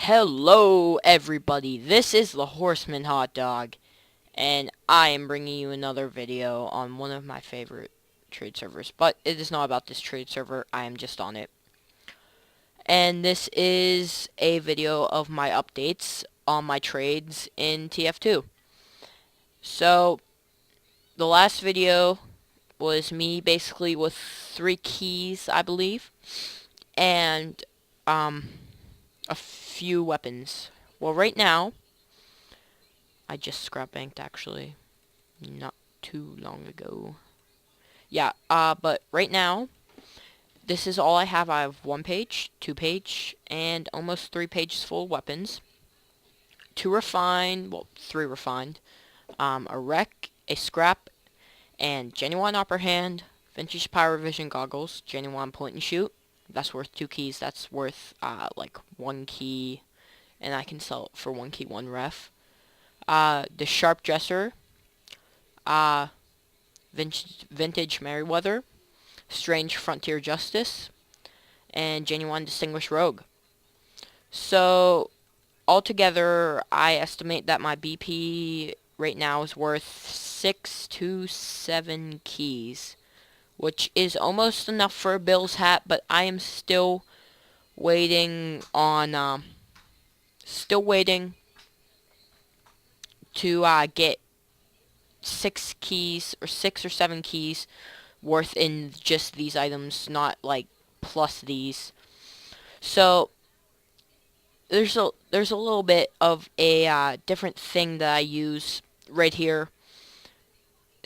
Hello everybody, this is the Horseman Hot Dog, and I am bringing you another video on one of my favorite trade servers, but it is not about this trade server, I am just on it. And this is a video of my updates on my trades in tf2. So, the last video was me basically with 3 keys, I believe, and a few weapons. Well, right now, I just scrap banked actually, not too long ago. Yeah, but right now, this is all I have. I have 1 page, 2 page, and almost 3 pages full of weapons. 2 refined, well, 3 refined, a wreck, a scrap, and genuine upper hand, vintage pyrovision goggles, genuine point and shoot. That's worth 2 keys. That's worth, like 1 key, and I can sell it for 1 key, 1 ref. The sharp dresser, vintage Merryweather, strange frontier justice, and genuine distinguished rogue. So altogether, I estimate that my BP right now is worth 6 to 7 keys, which is almost enough for a Bills hat, but I am still waiting on, to get 6 keys or 6 or 7 keys worth in just these items, not like plus these. So there's a little bit of a different thing that I use right here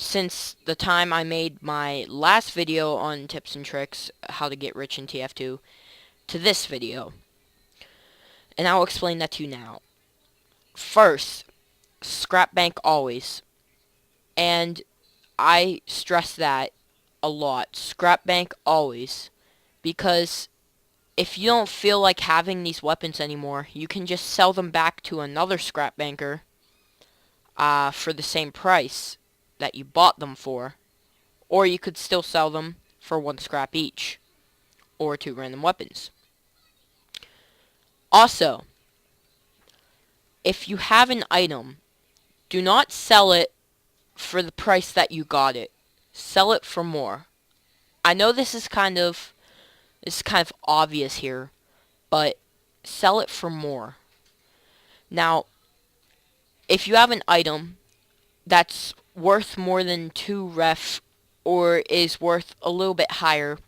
since the time I made my last video on tips and tricks how to get rich in tf2 to this video, and I'll explain that to you now. First, scrap bank always, and I stress that a lot. Scrap bank always, because if you don't feel like having these weapons anymore, you can just sell them back to another scrap banker for the same price that you bought them for, or you could still sell them for 1 scrap each, or 2 random weapons. Also, if you have an item, do not sell it for the price that you got it. Sell it for more. I know this is kind of obvious here, but sell it for more. Now, if you have an item that's worth more than 2 ref or is worth a little bit higher,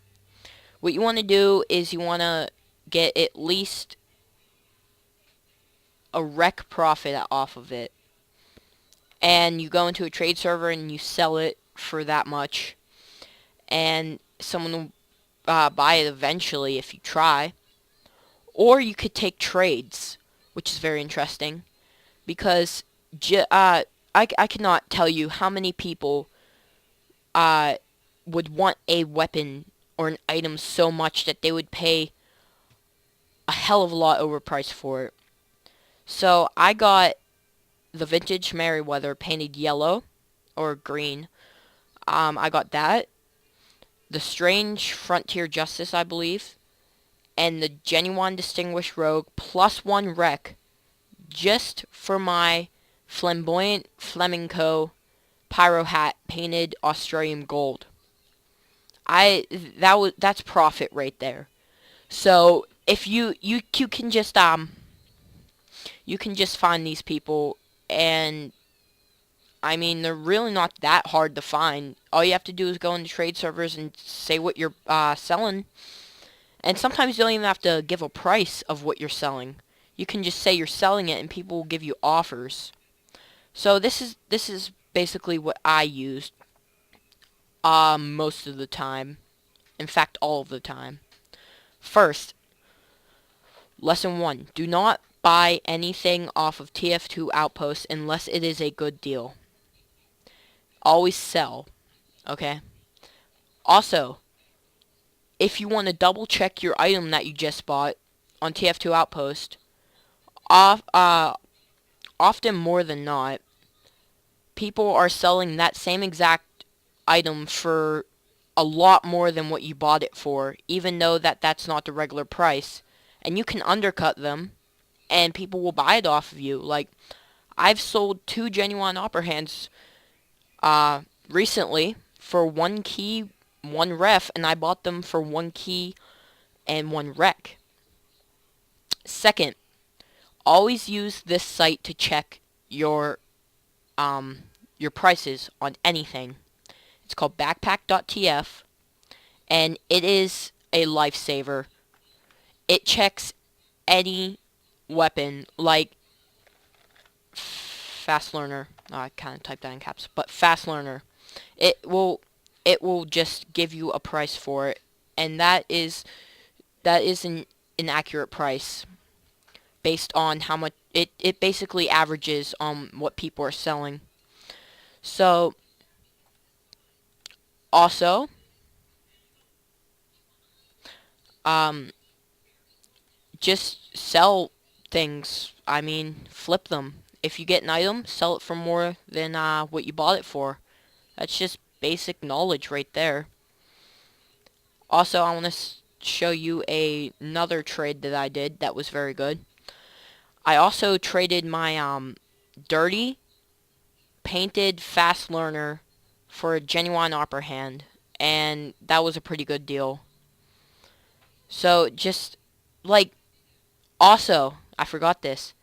what you want to do is you want to get at least a rec profit off of it. And you go into a trade server and you sell it for that much, and someone will buy it eventually if you try. Or you could take trades, which is very interesting, because I cannot tell you how many people would want a weapon or an item so much that they would pay a hell of a lot overpriced for it. So I got the vintage Merryweather painted yellow or green. I got that. The strange frontier justice, I believe, and the genuine distinguished rogue plus 1 rec, just for my flamboyant flamenco pyro hat painted Australian gold. That's profit right there. So if you can just find these people, and I mean, they're really not that hard to find. All you have to do is go into trade servers and say what you're selling. And sometimes you don't even have to give a price of what you're selling. You can just say you're selling it and people will give you offers. So this is basically what I used most of the time. In fact, all of the time. First, lesson 1. Do not buy anything off of tf2 Outpost unless it is a good deal. Always sell, okay? Also, if you want to double check your item that you just bought on tf2 Outpost, often more than not, people are selling that same exact item for a lot more than what you bought it for, even though that's not the regular price, and you can undercut them and people will buy it off of you. Like, I've sold 2 genuine opera hands recently for 1 key, 1 ref, and I bought them for 1 key and 1 rec. Second, always use this site to check your prices on anything. It's called backpack.tf, and it is a lifesaver. It checks any weapon, like fast learner. Oh, I kind of typed that in caps, but fast learner. It will just give you a price for it, and that is an accurate price based on how much it basically averages on what people are selling. So also, um, just sell things. I mean, flip them. If you get an item, sell it for more than what you bought it for. That's just basic knowledge right there. Also, I want to show you another trade that I did that was very good. I also traded my dirty painted fast learner for a genuine opera hand, and that was a pretty good deal. So just like, also, I forgot this.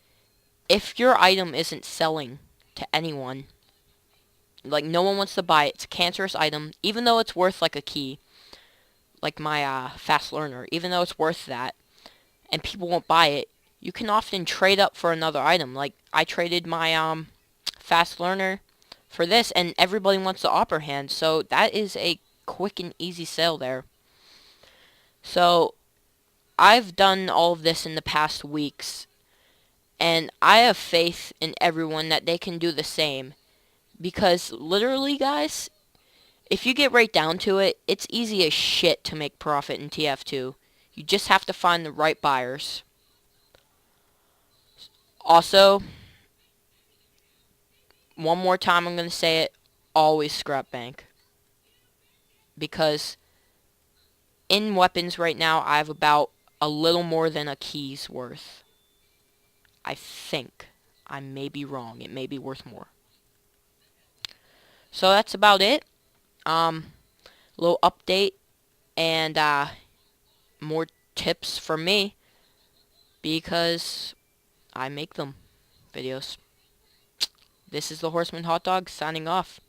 If your item isn't selling to anyone, like no one wants to buy it, it's a cancerous item, even though it's worth like a key, like my fast learner, even though it's worth that, and people won't buy it, you can often trade up for another item. Like, I traded my fast learner for this, and everybody wants the opera hand, so that is a quick and easy sale there. So I've done all of this in the past weeks, and I have faith in everyone that they can do the same. Because literally, guys, if you get right down to it, it's easy as shit to make profit in tf2. You just have to find the right buyers. Also, one more time I'm going to say it, always scrap bank. Because in weapons right now, I have about a little more than a key's worth. I think. I may be wrong. It may be worth more. So that's about it. Little update and more tips from me because I make them videos. This is the Horseman Hot Dog signing off.